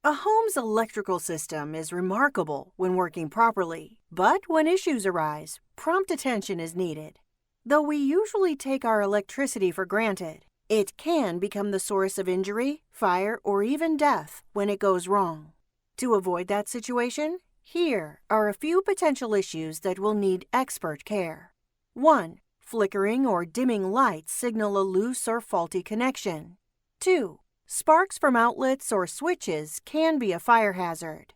A home's electrical system is remarkable when working properly, but when issues arise, prompt attention is needed. Though we usually take our electricity for granted, it can become the source of injury, fire, or even death when it goes wrong. To avoid that situation, here are a few potential issues that will need expert care. 1. Flickering or dimming lights signal a loose or faulty connection. 2. Sparks from outlets or switches can be a fire hazard.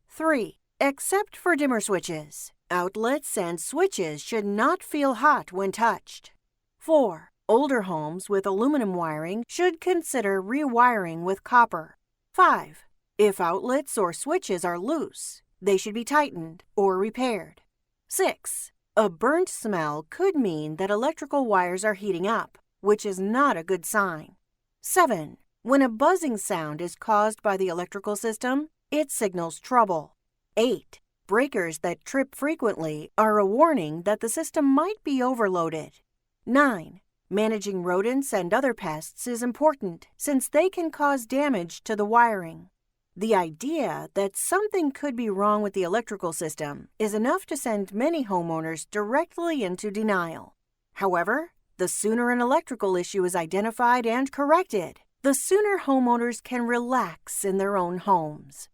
3. Except for dimmer switches, outlets and switches should not feel hot when touched. 4. Older homes with aluminum wiring should consider rewiring with copper. 5. If outlets or switches are loose, they should be tightened or repaired. 6. A burnt smell could mean that electrical wires are heating up, which is not a good sign. 7. When a buzzing sound is caused by the electrical system, it signals trouble. 8. Breakers that trip frequently are a warning that the system might be overloaded. 9. Managing rodents and other pests is important since they can cause damage to the wiring. The idea that something could be wrong with the electrical system is enough to send many homeowners directly into denial. However, the sooner an electrical issue is identified and corrected, the sooner homeowners can relax in their own homes.